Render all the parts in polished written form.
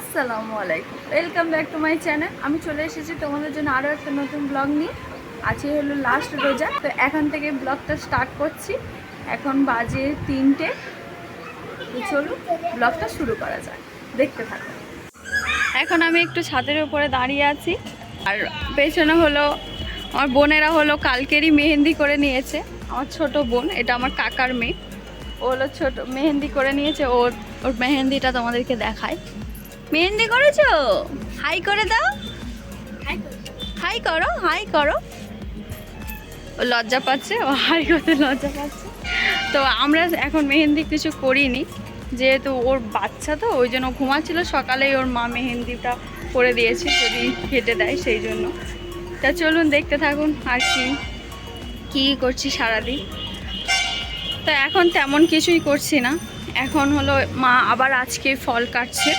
আসসালামু আলাইকুম, welcome back to my channel. আমি চলে এসেছি তোমাদের জন্য আরও একটা নতুন ব্লগ নিয়ে। আজকে হলো লাস্ট রোজা, তো এখান থেকে ব্লগটা স্টার্ট করছি। এখন বাজে 3টে, তো চলুন ব্লগটা শুরু করা যায়, দেখতে থাকো। এখন আমি একটু ছাদের উপরে দাঁড়িয়ে আছি, আর পেছনে হলো আমার বোনেরা হলো কালকেরই মেহেন্দি করে নিয়েছে। আমার ছোট বোন, এটা আমার কাকার মেয়ে, ও হলো ছোট মেহেন্দি করে নিয়েছে। ওর মেহেন্দিটা তোমাদেরকে দেখায়। মেহেন্দি করেছো? হাই করে দাও, হাই করো, হাই করো। ও লজ্জা পাচ্ছে, ও হাই করতে লজ্জা পাচ্ছে। তো আমরা এখন মেহেন্দি কিছু করিনি, যেহেতু ওর বাচ্চা, তো ওই জন্য ঘুমাচ্ছিল। সকালেই ওর মা মেহেন্দিটা করে দিয়েছে, যদি কেটে দেয় সেই জন্য। তা চলুন দেখতে থাকুন আর কি করছি সারাদিন। তো এখন তেমন কিছুই করছি না, এখন হলো মা আবার আজকে ফল কাটছে,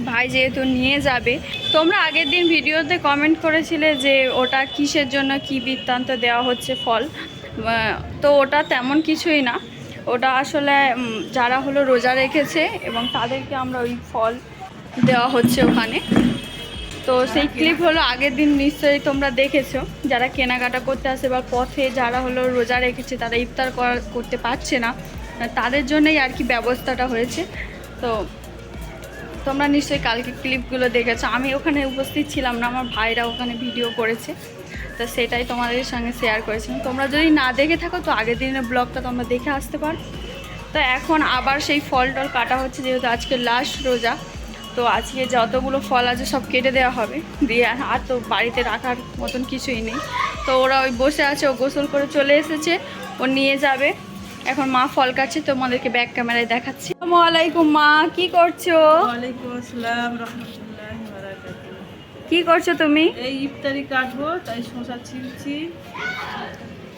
ভাই যেহেতু নিয়ে যাবে। তোমরা আগের দিন ভিডিওতে কমেন্ট করেছিলে যে ওটা কিসের জন্য, কি বৃত্তান্ত দেওয়া হচ্ছে ফল। তো ওটা তেমন কিছুই না, ওটা আসলে যারা হলো রোজা রেখেছে এবং তাদেরকে আমরা ওই ফল দেওয়া হচ্ছে ওখানে। তো সেই ক্লিপ হলো আগের দিন নিশ্চয়ই তোমরা দেখেছো, যারা কেনাকাটা করতে আসে বা পথে যারা হলো রোজা রেখেছে, তারা ইফতার করতে পারছে না, তাদের জন্যই আর কি ব্যবস্থাটা হয়েছে। তো তোমরা নিশ্চয়ই কালকে ক্লিপগুলো দেখেছো। আমি ওখানে উপস্থিত ছিলাম না, আমার ভাইরা ওখানে ভিডিও করেছে, তো সেটাই তোমাদের সঙ্গে শেয়ার করেছিলাম। তোমরা যদি না দেখে থাকো তো আগের দিনের ব্লগটা তোমরা দেখে আসতে পারো। তো এখন আবার সেই ফল টল কাটা হচ্ছে, যেহেতু আজকে লাস্ট রোজা। তো আজকে যতগুলো ফল আছে সব কেটে দেওয়া হবে, দিয়ে আর তো বাড়িতে রাখার মতন কিছুই নেই। তো ওরা ওই বসে আছে, ও গোসল করে চলে এসেছে, ও নিয়ে যাবে। এখন মা ফল কাটছে, তোমাদেরকে ব্যাক ক্যামেরায় দেখাচ্ছি। আসসালামু আলাইকুম মা, কি করছো? ওয়ালাইকুম আসসালাম রাহমাতুল্লাহি ওয়া বারাকাতুহু। কি করছো তুমি? এই ইফতারি কাটবো, তাই শসা ছিলছি।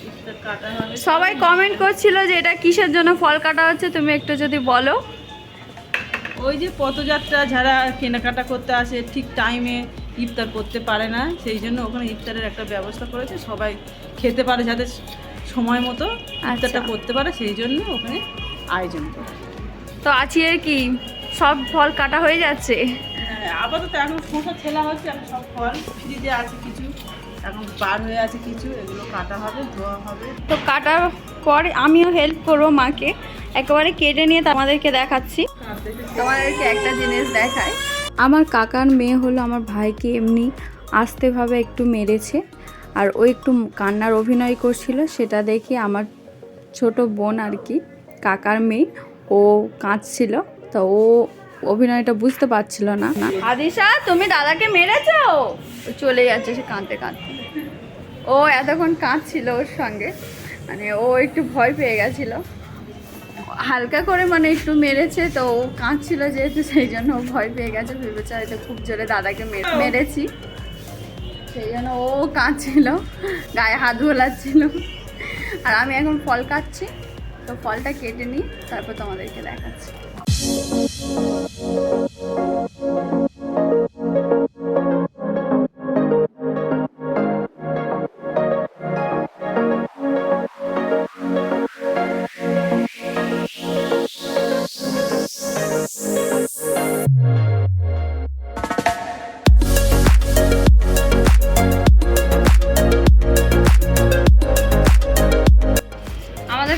ইফতার কাটা হবে। সবাই কমেন্ট করছিল যে এটা কিসের জন্য ফল কাটা হচ্ছে, তুমি একটু যদি বলো। ওই যে পথযাত্রা যারা কেনাকাটা করতে আসে, ঠিক টাইমে ইফতার করতে পারে না, সেই জন্য ওখানে ইফতারের একটা ব্যবস্থা করেছে, সবাই খেতে পারে যাতে সময় মতো ইফতারটা করতে পারে, সেই জন্য ওখানে আয়োজন করে। তো আজকে কি সব ফল কাটা হয়ে যাচ্ছে? আপাতত এখন শসা ছেলা হচ্ছে, এখন সব ফল ফ্রিজে আছে, কিছু এখন বার হয়ে আছে, কিছু এগুলো কাটা হবে, ধোয়া হবে। তো কাটার পর আমিও হেল্প করবো মাকে, একেবারে কেটে নিয়ে তোমাদেরকে দেখাচ্ছি। তোমাদেরকে একটা জিনিস দেখায়, আমার কাকার মেয়ে হলো আমার ভাইকে এমনি আস্তেভাবে একটু মেরেছে, আর ও একটু কান্নার অভিনয় করছিল। সেটা দেখে আমার ছোট বোন আর কি, কাকার মেয়ে, ও কাঁদছিল। তো ও অভিনয়টা বুঝতে পারছিল না। আদিশা, তুমি দাদাকে মেরেছো? চলে যাচ্ছে সে কাঁদতে কাঁদতে। ও এতক্ষণ কাঁদছিল ওর সঙ্গে, মানে ও একটু ভয় পেয়ে গেছিলো, হালকা করে মানে একটু মেরেছে। তো ও কাঁদছিল যেহেতু, সেই জন্য ও ভয় পেয়ে গেছে, ভেবেছে হয়তো খুব জোরে দাদাকে মেরেছি, সেই জন্য ও কাঁদছিল, গায়ে হাত বোলাচ্ছিল। আর আমি এখন ফল কাটছি, তো ফলটা কেটে নিই, তারপর তোমাদেরকে দেখাচ্ছি।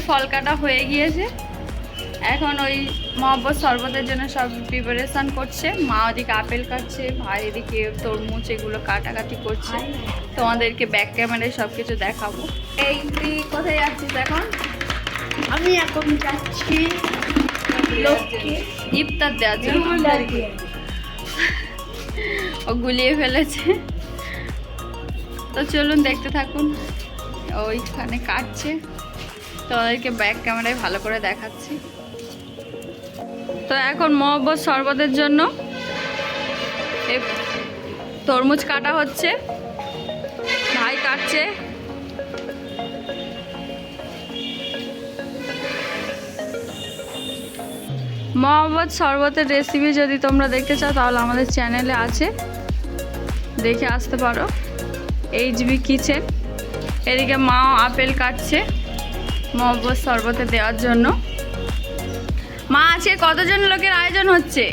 ফল কাটা হয়ে গিয়েছে, এখন ওই মহব্বত শরবতের জন্য সব প্রিপারেশান করছে। মা ওদিকে আপেল কাটছে, ভাই এদিকে তরমুজ এগুলো কাটাকাটি করছে। তোমাদেরকে ব্যাক ক্যামেরায় সব কিছু দেখাবো। এই তুই কোথায় যাচ্ছিস এখন? আমি এখন যাচ্ছি লোককে ইফতার দেওয়ার জন্য। ও গুলিয়ে ফেলেছে। তো চলুন দেখতে থাকুন, ওইখানে কাটছে, তোমাদেরকে ব্যাক ক্যামেরায় ভালো করে দেখাচ্ছি। তো এখন মহব্বত শরবতের জন্য তরমুজ কাটা হচ্ছে, ভাই কাটছে। মহব্বত শরবতের রেসিপি যদি তোমরা দেখতে চাও তাহলে আমাদের চ্যানেলে আছে, দেখে আসতে পারো, এইচবি কিচেন। এদিকে মাও আপেল কাটছে মহব্বত শরবতে দেওয়ার জন্য। মা, আজকে কতজন লোকের আয়োজন হচ্ছে?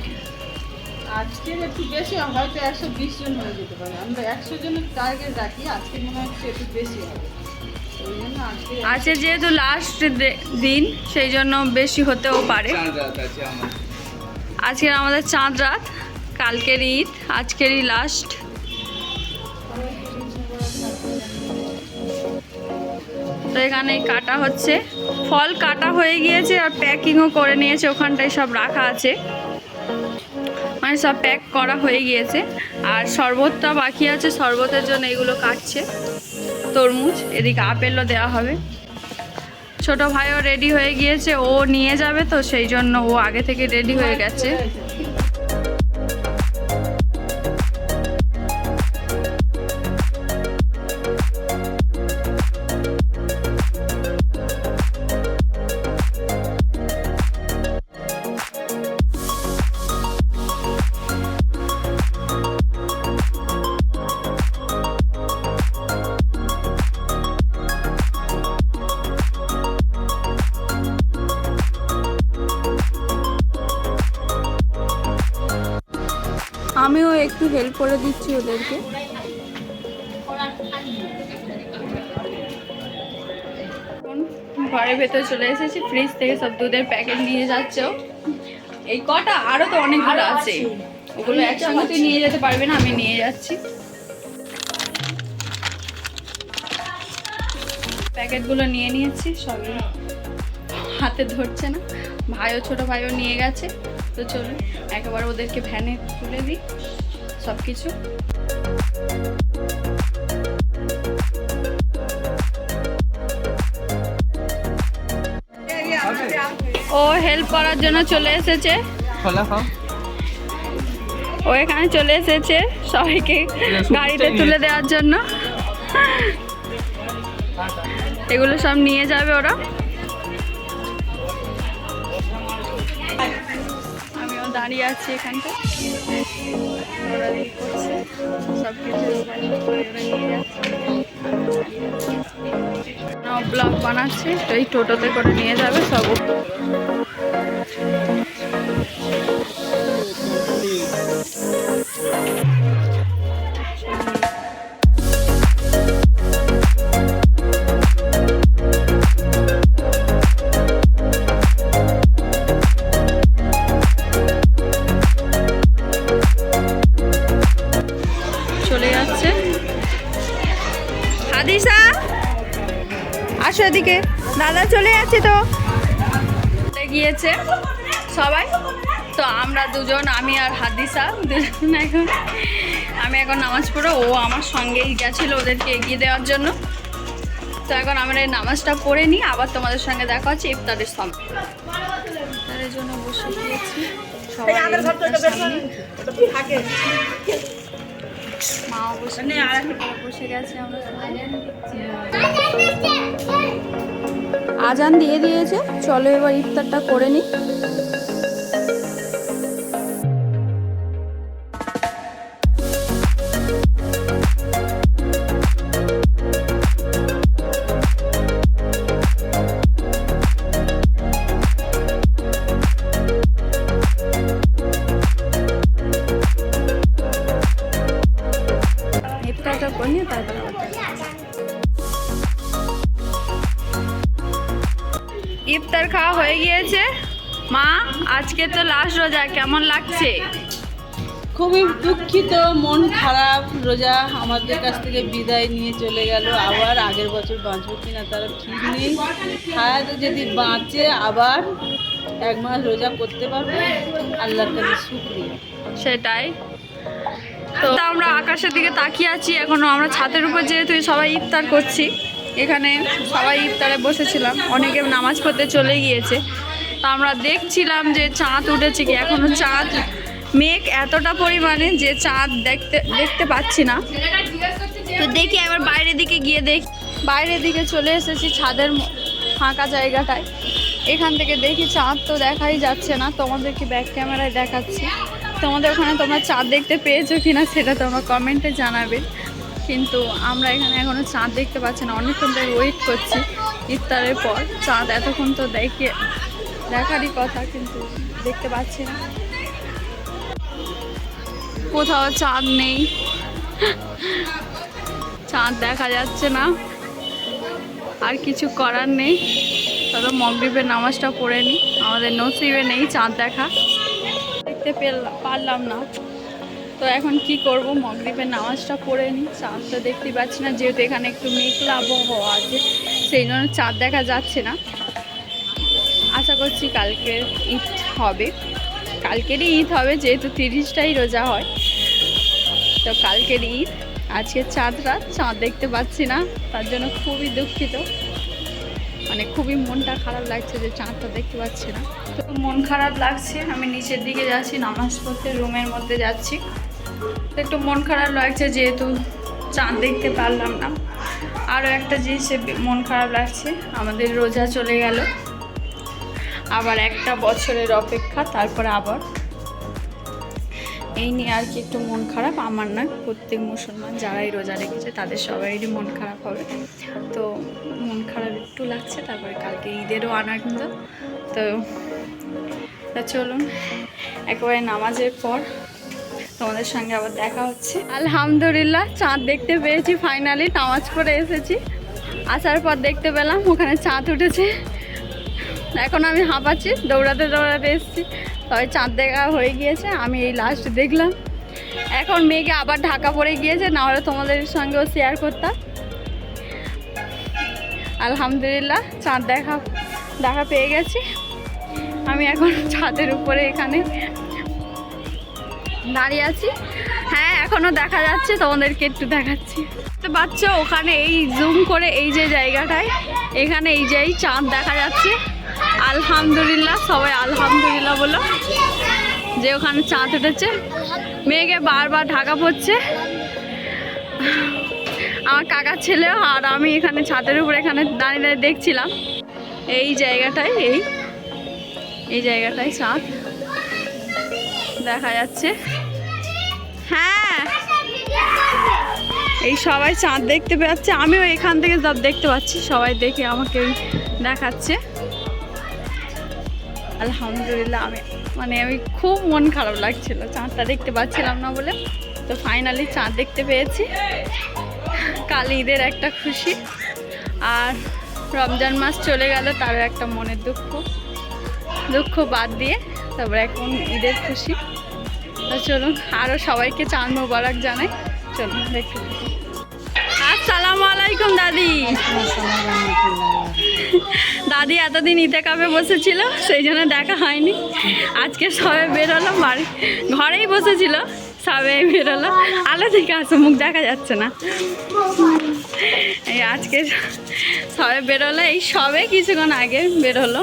আজকের একটু বেশি, হয়তো 120 জন হয়ে যেতে পারে। আমরা 100 জনের টার্গেট রাখি, আজকে মনে হচ্ছে একটু বেশি হবে। ওই জন্য আজকে যেহেতু লাস্ট দিন সেই জন্য বেশি হতেও পারে। আজকের আমাদের চাঁদ রাত, কালকের ঈদ, আজকেরই লাস্ট। তো এখানে কাটা হচ্ছে, ফল কাটা হয়ে গিয়েছে আর প্যাকিংও করে নিয়েছে, ওখানটায় সব রাখা আছে, মানে সব প্যাক করা হয়ে গিয়েছে। আর শরবতটা বাকি আছে, শরবতের জন্য এগুলো কাটছে, তরমুজ, এদিকে আপেলও দেওয়া হবে। ছোট ভাইও রেডি হয়ে গিয়েছে, ও নিয়ে যাবে তো সেই জন্য ও আগে থেকে রেডি হয়ে গেছে। আমিও একটু হেল্প করে দিচ্ছি ওদেরকে। ঘরের ভেতরে চলে এসেছি, ফ্রিজ থেকে সব দুধের প্যাকেট নিয়ে যাচ্ছেও। এই কটা আরো তো অনেকগুলো আছে, ওগুলো একসঙ্গে তুই নিয়ে যেতে পারবি না, আমি নিয়ে যাচ্ছি। প্যাকেটগুলো নিয়ে নিয়েছি, সবই হাতে ধরছে না। ভাইও ছোট ভাইও নিয়ে গেছে, তো চলুন একেবারে ওদেরকে ভ্যানে তুলে দিই সব কিছু। ও হেল্প করার জন্য চলে এসেছে, ও এখানে চলে এসেছে সবাইকে গাড়িতে তুলে দেওয়ার জন্য। এগুলো সব নিয়ে যাবে ওরা। আমিও দাঁড়িয়ে আছি এখানটা, ওরা করছে সব কিছু নিয়ে যাচ্ছে, ব্লগ বানাচ্ছে, তো এই টোটোতে করে নিয়ে যাবে সব। চলে যাচ্ছে হাদিসা, আসো এদিকে, দাদা চলে যাচ্ছে তো। গিয়েছে সবাই, তো আমরা দুজন, আমি আর হাদিসা দুজন এখন, আমি এখন নামাজ পড়ে, ও আমার সঙ্গেই গেছিলো ওদেরকে এগিয়ে দেওয়ার জন্য। তো এখন আমরা এই নামাজটা পড়ে নিই, আবার তোমাদের সঙ্গে দেখা হচ্ছে ইফতারের সময়। ইফতারের জন্য বসে গিয়েছি সবাই, মাও বসে গেছে, আমরা আজান দিয়ে দিয়েছে। চলো এবার ইফতারটা করে নিই। ইফতারটা করে নিয়ে তারপরে ইফতার খাওয়া হয়ে গিয়েছে। মা, আজকে তো লাস্ট রোজা, কেমন লাগছে? খুবই দুঃখিত, মন খারাপ। রোজা আমাদের কাছ থেকে বিদায় নিয়ে চলে গেল। আবার আগের বছর বাঁচবো কিনা তারা ঠিক নেই। হায়াতে যদি বাঁচে আবার 1 মাস রোজা করতে পারবো, আল্লাহর কাছে শুকরিয়া। সেটাই তো। আমরা আকাশের দিকে তাকিয়ে আছি এখনো, আমরা ছাদের উপর যেহেতু সবাই ইফতার করছি, এখানে সবাই ইফতারে বসেছিলাম, অনেকে নামাজ পড়তে চলে গিয়েছে। তো আমরা দেখছিলাম যে চাঁদ উঠেছে কি, এখনো চাঁদ, মেঘ এতটা পরিমাণে যে চাঁদ দেখতে পাচ্ছি না। তো দেখি এবার বাইরের দিকে গিয়ে দেখি, বাইরের দিকে চলে এসেছি ছাদের ফাঁকা জায়গাটায়। এখান থেকে দেখি চাঁদ তো দেখাই যাচ্ছে না, তোমাদেরকে ব্যাক ক্যামেরায় দেখাচ্ছি। তোমাদের ওখানে তোমরা চাঁদ দেখতে পেয়েছো কিনা সেটা তোমরা কমেন্টে জানাবে। কিন্তু আমরা এখানে এখনো চাঁদ দেখতে পাচ্ছি না, অনেকক্ষণ ধরে ওয়েট করছি ইফতারের পর। চাঁদ এতক্ষণ তো দেখারই কথা, কিন্তু দেখতে পাচ্ছি না। কোথাও চাঁদ নেই, চাঁদ দেখা যাচ্ছে না। আর কিছু করার নেই, তবে মাগরিবের নামাজটা পড়ে নিই, আমাদের নসিবে নেই চাঁদ দেখা, দেখতে পারলাম না। তো এখন কি করব, মাগরিবের নামাজটা পড়ে নিই। চাঁদ তো দেখতে পাচ্ছি না, যেহেতু এখানে একটু মেঘলা আবহাওয়া আছে, সেই জন্য চাঁদ দেখা যাচ্ছে না। আশা করছি কালকে ঈদ হবে, কালকেরই ঈদ হবে, যেহেতু 30টাই রোজা হয়, তো কালকের ঈদ। আজকে চাঁদ রাত, চাঁদ দেখতে পাচ্ছি না, তার জন্য খুবই দুঃখিত, মানে খুবই মনটা খারাপ লাগছে যে চাঁদটা দেখতে পাচ্ছি না। তো মন খারাপ লাগছে, আমি নিচের দিকে যাচ্ছি নামাজ পড়তে, রুমের মধ্যে যাচ্ছি। তো একটু মন খারাপ লাগছে যেহেতু চাঁদ দেখতে পারলাম না। আরও একটা জিনিসে মন খারাপ লাগছে, আমাদের রোজা চলে গেল, আবার একটা বছরের অপেক্ষা, তারপরে আবার। এই নিয়ে আর কি একটু মন খারাপ, আমার না, প্রত্যেক মুসলমান যারাই রোজা রেখেছে তাদের সবাইরই মন খারাপ হবে। তো মন খারাপ একটু লাগছে, তারপরে কালকে ঈদেরও আনন্দ। তো চলুন একেবারে নামাজের পর তোমাদের সঙ্গে আবার দেখা হচ্ছে। আলহামদুলিল্লাহ চাঁদ দেখতে পেয়েছি ফাইনালি, নামাজ পড়ে এসেছি, আসার পর দেখতে পেলাম ওখানে চাঁদ উঠেছে। এখন আমি হাঁপাচ্ছি, দৌড়াতে দৌড়াতে এসেছি, তবে চাঁদ দেখা হয়ে গিয়েছে, আমি এই লাস্ট দেখলাম। এখন মেঘে আবার ঢাকা পড়ে গিয়েছে, না হলে তোমাদের সঙ্গেও শেয়ার করতাম। আলহামদুলিল্লাহ চাঁদ দেখা পেয়ে গেছি। আমি এখন ছাদের উপরে এখানে দাঁড়িয়ে আছি। হ্যাঁ এখনও দেখা যাচ্ছে, তোমাদেরকে একটু দেখাচ্ছি। তো বাচ্চা ওখানে এই জুম করে এই যে জায়গাটায়, এখানে এই যে চাঁদ দেখা যাচ্ছে। আলহামদুলিল্লাহ, সবাই আলহামদুলিল্লাহ বলো, যে ওখানে চাঁদ উঠেছে। মেঘে বারবার ঢাকা পড়ছে, আমার কাকার ছেলে আর আমি এখানে ছাদের উপরে এখানে দাঁড়িয়ে দাঁড়িয়ে দেখছিলাম। এই জায়গাটায় এই জায়গাটায় চাঁদ দেখা যাচ্ছে। হ্যাঁ এই সবাই চাঁদ দেখতে পাচ্ছে, আমিও এখান থেকে সব দেখতে পাচ্ছি, সবাই দেখে আমাকে দেখাচ্ছে। আলহামদুলিল্লাহ, আমি খুব মন খারাপ লাগছিল, চাঁদটা দেখতে পাচ্ছিলাম না বলে। তো ফাইনালি চাঁদ দেখতে পেয়েছি। কাল ঈদের একটা খুশি, আর রমজান মাস চলে গেল, তারও একটা মনের দুঃখ বাদ দিয়ে তারপরে এখন ঈদের খুশি। তো চলুন আরও সবাইকে চাঁদ মোবারক জানাই। চলুন দেখতে। আসসালামু আলাইকুম দাদি। দাদি এতদিন ঈদে কাপে বসেছিল, সেই জন্য দেখা হয়নি। আজকে সবে বেরোলো, ঘরেই বসেছিল, সবে বেরোলো। আলো থেকে আসো, মুখ দেখা যাচ্ছে না। এই আজকে সবে বেরোলো, এই সবে কিছুক্ষণ আগে বেরোলো।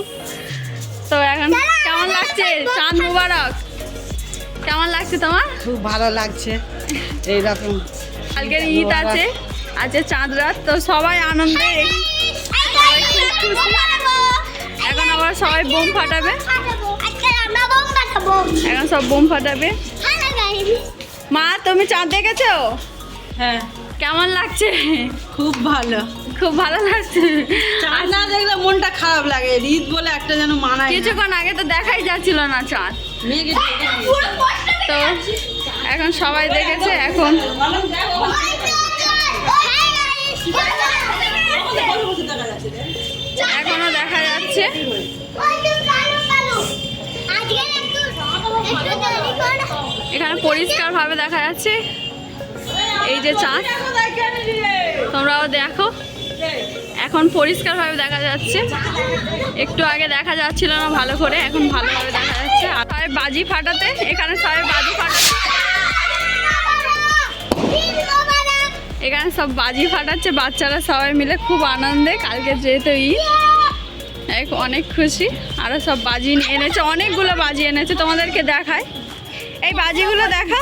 তো এখন কেমন লাগছে? চাঁদ মোবারক, কেমন লাগছে তোমার? খুব ভালো লাগছে। এইরকম কালকের ঈদ আছে, আজকে চাঁদ রাত, তো সবাই আনন্দে, সবাই খুব খুশি। এখন আবার সবাই বোম ফাটাবে, এখন সব বোম ফাটাবে। মা তুমি চাঁদ দেখেছো? হ্যাঁ। কেমন লাগছে? খুব ভালো, খুব ভালো লাগছে। চাঁদ না দেখলে মনটা খারাপ লাগে, ঈদ বলে একটা যেন মানায়। কিছুক্ষণ আগে তো দেখাই যাচ্ছিল না চাঁদ, তো এখন সবাই দেখেছে। এখন এখনো দেখা যাচ্ছে। এখানে পরিষ্কার ভাবে দেখা যাচ্ছে এই যে চাঁদ, তোমরাও দেখো, এখন পরিষ্কার ভাবে দেখা যাচ্ছে। একটু আগে দেখা যাচ্ছিল না ভালো করে, এখন ভালোভাবে দেখা যাচ্ছে। আর সবাই বাজি ফাটাতে, এখানে সবাই বাজি ফাটাচ্ছে, এখানে সব বাজি ফাটাচ্ছে বাচ্চারা সবাই মিলে, খুব আনন্দে। কালকে যেহেতু ঈদ, অনেক খুশি। আরও সব বাজি এনেছে, অনেকগুলো বাজি এনেছে, তোমাদেরকে দেখায়। এই বাজিগুলো দেখা,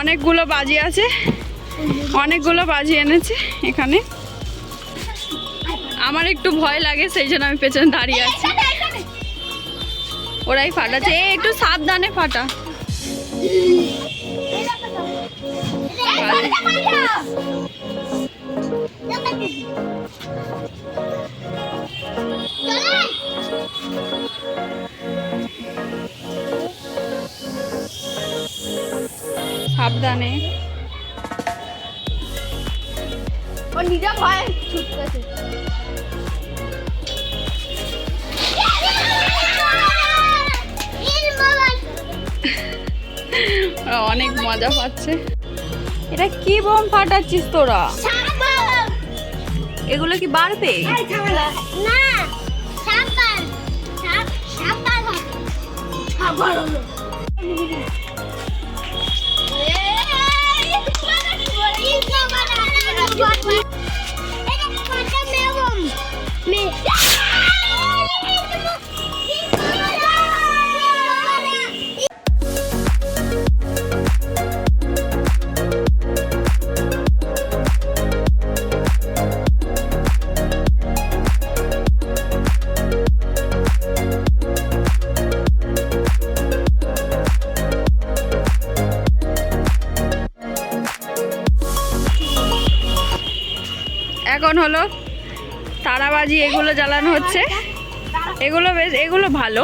অনেকগুলো বাজি আছে, অনেকগুলো বাজি এনেছে এখানে। আমার একটু ভয় লাগে, সেই জন্য আমি পেছনে দাঁড়িয়ে আছি। ওরাই ফাটাচ্ছে, একটু সাবধানে ফাটা। সাবধানে। ও নিজে ভয় ছুটতেছে। ওরা অনেক মজা পাচ্ছে। এটা কি বোম ফাটাচ্ছিস তোরা? এগুলো কি বাড়বে? না সাবান সাবান সাবান হলো এখন হলো তারাবাজি, এগুলো জ্বালানো হচ্ছে। এগুলো বেশ, এগুলো ভালো।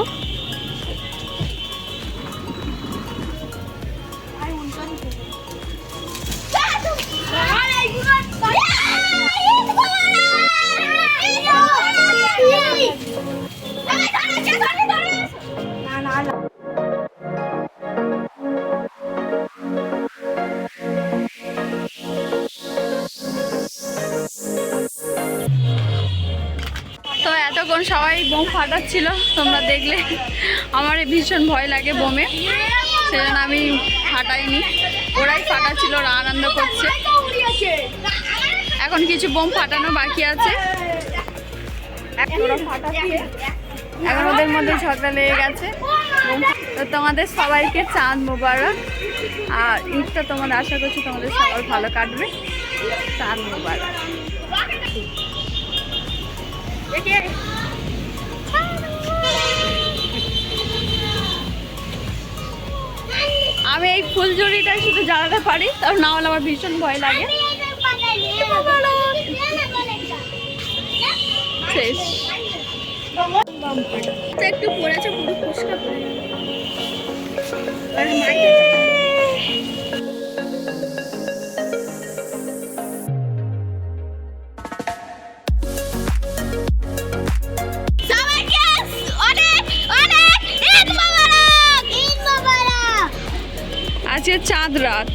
তো এতক্ষণ সবাই বোম ফাটাচ্ছিল, তোমরা দেখলে। আমার ভীষণ ভয় লাগে বোমে, সেজন্য আমি ফাটাইনি। ওরাই ফাটাচ্ছিল, ওরা আনন্দ করছে। এখন কিছু বোম ফাটানো বাকি আছে। ওরা ফাটাচ্ছে, এখন ওদের মধ্যে ঝগড়া লেগে গেছে। তো তোমাদের সবাইকে চাঁদ মোবারক। আর ঈদটা তোমাদের, আশা করছি তোমাদের সবার ভালো কাটবে। চাঁদ মোবারক। আমি এই ফুলঝুরিটাই শুধু জ্বালাতে পারি, তার না হলে আমার ভীষণ ভয় লাগে। শেষ। একটু পড়েছে, পুরো ফুসকা পড়ে। আজকে চাঁদ রাত,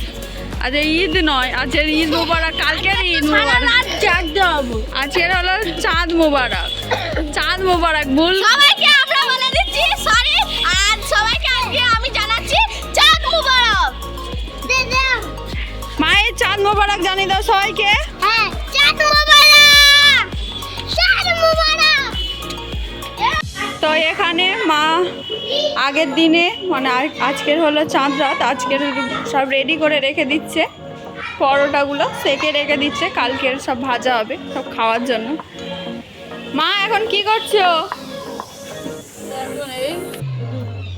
আজ ঈদ নয়, আজকের ঈদ মোবারক। কালকের ঈদ মোবারক, আজকের হলো চাঁদ মোবারক। চাঁদ মোবারক বল সবাইকে। আমরা বলে দিচ্ছি সরি, আর সবাইকে আজকে আমি জানাচ্ছি চাঁদ মোবারক। মায়ের চাঁদ মোবারক জানিয়ে দাও সবাইকে। হ্যাঁ, চাঁদ মোবারক, চাঁদ মোবারক। তো এখানে মা আগের দিনে, মানে আজকের হলো চাঁদ রাত, আজকের সব রেডি করে রেখে দিচ্ছে। পরোটাগুলো সেকে রেখে দিচ্ছে, কালকের সব ভাজা হবে সব খাওয়ার জন্য। মা এখন কি করছো?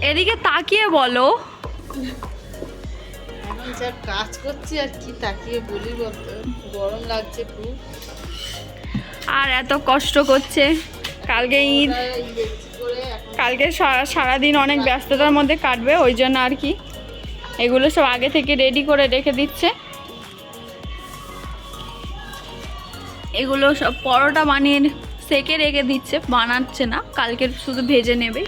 এদিকে তাকিয়ে বলো। এখন যা কাজ করছি আর কি তাকিয়ে বলি বলতো, গরম লাগছে খুব। আর এত কষ্ট করছে। কালকে ঈদ, কালকে সারাদিন অনেক ব্যস্ততার মধ্যে কাটবে, ওই জন্য আর কি এগুলো সব আগে থেকে রেডি করে রেখে দিচ্ছে। এগুলো সব পরোটা বানিয়ে সেকে রেখে দিচ্ছে, বানাচ্ছে না, কালকে শুধু ভেজে নেবে।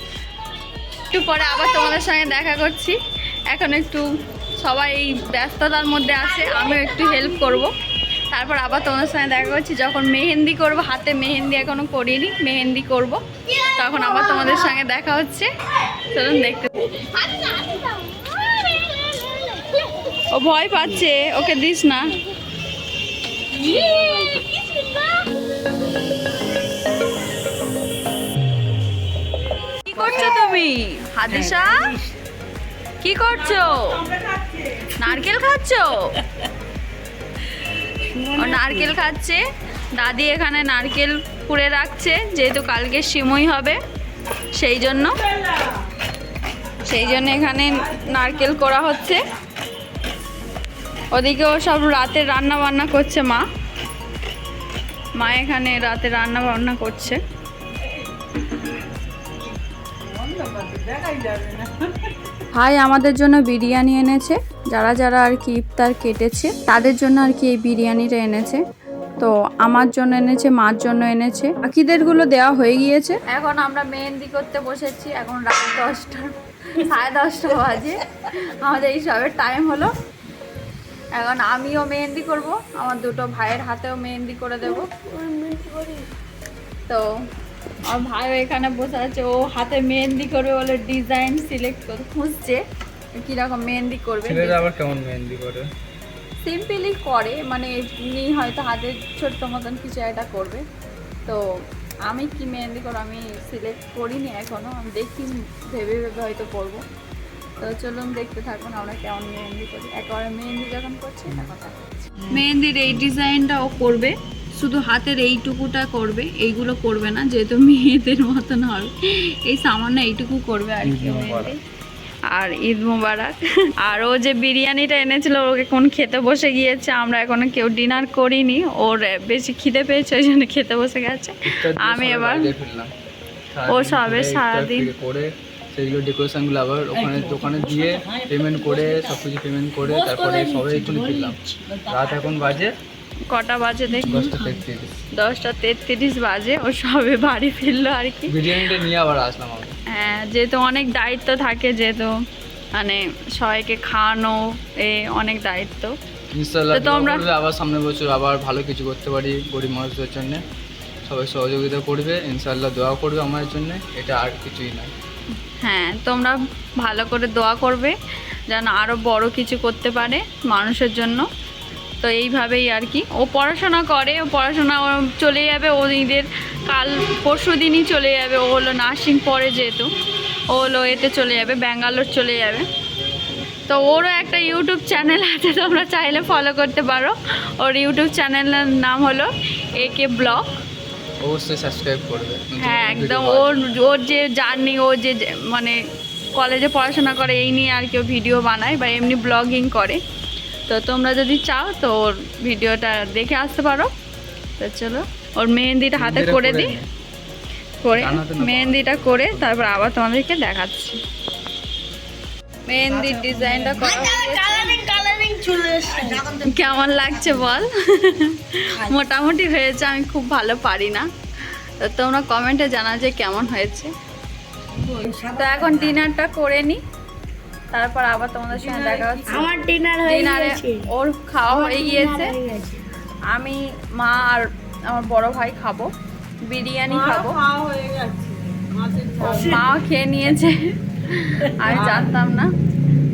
একটু পরে আবার তোমাদের সঙ্গে দেখা করছি। এখন একটু সবাই এই ব্যস্ততার মধ্যে আছে, আমিও একটু হেল্প করব। তারপর আবার তোমাদের সঙ্গে দেখা করছি যখন মেহেন্দি করব। হাতে মেহেন্দি এখনো করিনি, মেহেন্দি করব, তখন আবার তোমাদের সঙ্গে দেখা হচ্ছে। চলুন দেখতে। ও ভয় পাচ্ছে, ওকে দিস না। কি করছো তুমি হাদিসা? কি করছো? নারকেল খাচ্ছো? ও নারকেল খাচ্ছে। দাদি এখানে নারকেল কুড়ে রাখছে, যেহেতু কালকে সিমুই হবে, সেই জন্য এখানে নারকেল করা হচ্ছে। ওদিকেও সব রাতে রান্না বান্না করছে মা। এখানে রাতে রান্না বান্না করছে। ভাই আমাদের জন্য বিরিয়ানি এনেছে, যারা যারা আর কি ইফতার কেটেছে তাদের জন্য আর কি এই বিরিয়ানিটা এনেছে। তো আমার জন্য এনেছে, মার জন্য এনেছে, বাকিদেরগুলো দেওয়া হয়ে গিয়েছে। এখন আমরা মেহেন্দি করতে বসেছি, এখন রাত 10টা 10:30 বাজে, আমাদের এই সবের টাইম হলো। এখন আমিও মেহেন্দি করব, আমার দুটো ভাইয়ের হাতেও মেহেন্দি করে দেব। তো আমার ভাইও এখানে বসে আছে, ও হাতে মেহেন্দি করবে বলে ডিজাইন সিলেক্ট করে খুঁজছে কীরকম মেহেন্দি করবে। আবার কেমন মেহেন্দি করে? সিম্পলি করে, মানে এমনি হয়তো হাতে ছোট্ট মতন কিছু একটা করবে। তো আমি কি মেহেন্দি করবো আমি সিলেক্ট করিনি এখনও, আমি দেখি, ভেবে ভেবে হয়তো করবো। তো চলুন দেখতে থাকুন আমরা কেমন মেহেন্দি করি। একেবারে মেহেন্দি যখন করছি না কথা বলছি। মেহেন্দির এই ডিজাইনটা ও করবে, শুধু হাতের এইটুকুটা করবে, এইগুলো করবে না, যেহেতু মেয়েদের মতন হবে, এই সামান্য এইটুকু করবে আর কি মেহেন্দি। আর ঈদ মোবারক। আর ও যে বিরিয়ানিটা এনেছিল ওকে কোন খেতে বসে গিয়েছে, আমরা এখনো কেউ ডিনার করিনি, ওর বেশি খিদে পেয়েছে ওই জন্য খেতে বসে গেছে। আমি এবার ও সবে সারাদিন করে সেইগুলো ডেকোরেশনগুলো আবার ওখানে দোকানে দিয়ে পেমেন্ট করে সব কিছু পেমেন্ট করে তারপরে সবাই একটু ফিরলাম। রাত এখন বাজে কটা বাজে দেখি, 10:33। 10:33 বাজে, ও সবে বাড়ি ফিরলো আর কি। বিরিয়ানিটা নিয়ে আবার আসলাম আমি। হ্যাঁ, যেহেতু অনেক দায়িত্ব থাকে, যেহেতু মানে সবাইকে খাওয়ানো অনেক দায়িত্ব। ইনশাআল্লাহ তোমরা আবার সামনের বছর আবার ভালো কিছু করতে পারি গরিব মানুষদের জন্য, সবাই সহযোগিতা করবে, ইনশাআল্লাহ দোয়া করবে আমার জন্য, এটা আর কিছুই নয়। হ্যাঁ, তোমরা ভালো করে দোয়া করবে যেন আরও বড় কিছু করতে পারে মানুষের জন্য। তো এইভাবেই আর কি, ও পড়াশোনা করে, ও পড়াশোনা চলে যাবে, ও ঈদের কাল পরশু দিনই চলে যাবে। ও হলো নার্সিং পড়ে, যেহেতু ও হলো এতে চলে যাবে, ব্যাঙ্গালোর চলে যাবে। তো ওরও একটা ইউটিউব চ্যানেল আছে, তোমরা চাইলে ফলো করতে পারো। ওর ইউটিউব চ্যানেলের নাম হলো AK ব্লগ, অবশ্যই সাবস্ক্রাইব করবে। হ্যাঁ একদম। ওর যে জার্নি, ও যে মানে কলেজে পড়াশোনা করে এই নিয়ে আর কেউ ভিডিও বানায় বা এমনি ব্লগিং করে। তো তোমরা যদি চাও তো ওর ভিডিওটা দেখে আসতে পারো। তো চলো ওর মেহেন্দিটা হাতে করে দিই, করে মেহেন্দিটা করে তারপর আবার তোমাদেরকে দেখাচ্ছি। মেহেন্দির ডিজাইনটা করা কেমন লাগছে বল? মোটামুটি হয়েছে, আমি খুব ভালো পারি না, তো তোমরা কমেন্টে জানা যে কেমন হয়েছে। তো এখন ডিনারটা করে নিই, তারপর আবার তোমাদের সঙ্গে দেখা হচ্ছে। আমার ডিনার হয়ে গেছে, ওর খাওয়া হয়ে গিয়েছে। আমি, মা আর আমার বড় ভাই খাবো, বিরিয়ানি খাবো। মাও খেয়ে নিয়েছে, আমি জানতাম না।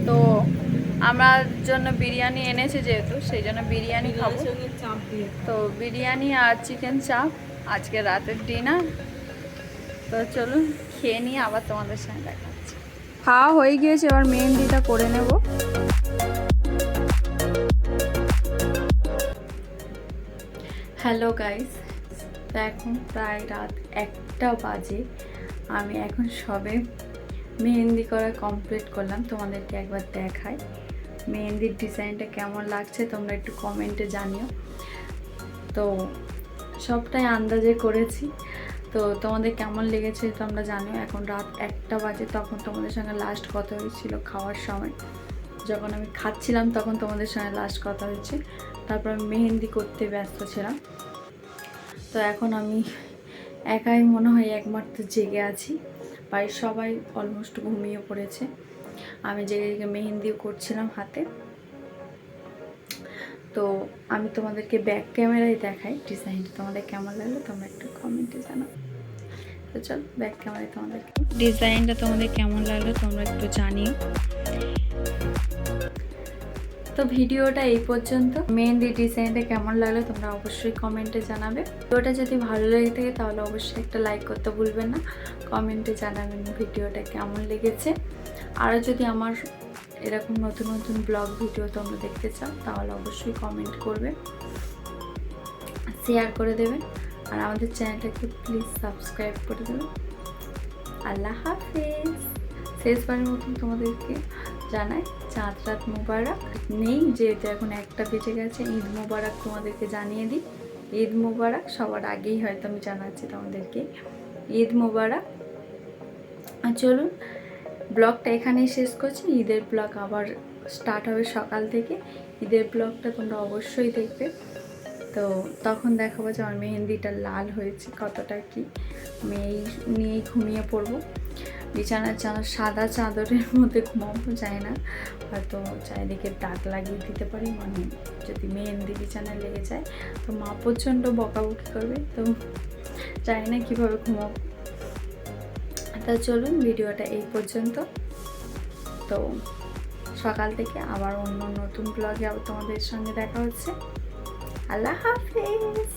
তো আমার জন্য বিরিয়ানি এনেছে, যেহেতু সেই জন্য বিরিয়ানি খাবো। তো বিরিয়ানি আর চিকেন চাপ আজকে রাতের ডিনার। তো চলুন খেয়ে নিয়ে আবার তোমাদের সঙ্গে দেখা হচ্ছে। খাওয়া হয়ে গিয়েছে, এবার মেহেন্দিটা করে নেব। হ্যালো গাইস, তো এখন প্রায় রাত 1টা বাজে, আমি এখন সবে মেহেন্দি করা কমপ্লিট করলাম। তোমাদেরকে একবার দেখাই মেহেন্দির ডিজাইনটা কেমন লাগছে, তোমরা একটু কমেন্টে জানিও। তো সবটাই আন্দাজে করেছি, তো তোমাদের কেমন লেগেছে তোমরা জানিও। এখন রাত 1টা বাজে, তখন তোমাদের সঙ্গে লাস্ট কথা হয়েছিল খাওয়ার সময়, যখন আমি খাচ্ছিলাম তখন তোমাদের সঙ্গে লাস্ট কথা হয়েছে। তারপর আমি মেহেন্দি করতে ব্যস্ত ছিলাম। তো এখন আমি একাই মনে হয় একমাত্র জেগে আছি, বাড়ির সবাই অলমোস্ট ঘুমিয়ে পড়েছে। আমি জেগে জেগে মেহেন্দিও করছিলাম হাতে। তো আমি তোমাদেরকে ব্যাক ক্যামেরায় দেখাই ডিজাইনটা, তোমাদের কেমন লাগলো তোমরা একটু কমেন্টে জানাও। তো চল ব্যাক ক্যামেরায় তোমাদেরকে ডিজাইনটা তোমাদের কেমন লাগলো তোমরা একটু জানিও। তো ভিডিওটা এই পর্যন্ত। মেহেন্দি ডিজাইনটা কেমন লাগলো তোমরা অবশ্যই কমেন্টে জানাবে। ভিডিওটা যদি ভালো লেগে থাকে তাহলে অবশ্যই একটা লাইক করতে ভুলবেন না, কমেন্টে জানাবেন ভিডিওটা কেমন লেগেছে। আরও যদি আমার এরকম নতুন নতুন ব্লগ ভিডিও তোমরা দেখতে চাও তাহলে অবশ্যই কমেন্ট করবে, শেয়ার করে দেবেন, আর আমাদের চ্যানেলটাকে প্লিজ সাবস্ক্রাইব করে দেবেন। আল্লাহ হাফেজ। শেষবারের মতন তোমাদেরকে জানাই চাঁদ রাত মোবারক নেই, যেহেতু এখন 1টা বেজে গেছে। ঈদ মোবারক তোমাদেরকে জানিয়ে দিই, ঈদ মোবারক সবার আগেই হয়তো আমি জানাচ্ছি তোমাদেরকে ঈদ মোবারক। আর চলুন ব্লগটা এখানেই শেষ করছি। ঈদের ব্লগ আবার স্টার্ট হবে সকাল থেকে। ঈদের ব্লগটা তোমরা অবশ্যই দেখবে। তো তখন দেখাবো যে আমার মেহেন্দিটা লাল হয়েছে কতটা কি। আমি এই নিয়েই ঘুমিয়ে পড়বো। বিছানার সাদা চাদরের মধ্যে ঘুমাবো, যায় না, হয়তো চারিদিকে দাগ লাগিয়ে দিতে পারি, মানে যদি মেহেন্দি বিছানায় লেগে যায় তো মা প্রচণ্ড বকাবকি করবে, তো জানি না কীভাবে ঘুমাবো। তা চলুন ভিডিওটা এই পর্যন্ত। তো সকাল থেকে আবার অন্য নতুন ব্লগে আবার তোমাদের সঙ্গে দেখা হচ্ছে। আল্লাহ হাফেজ।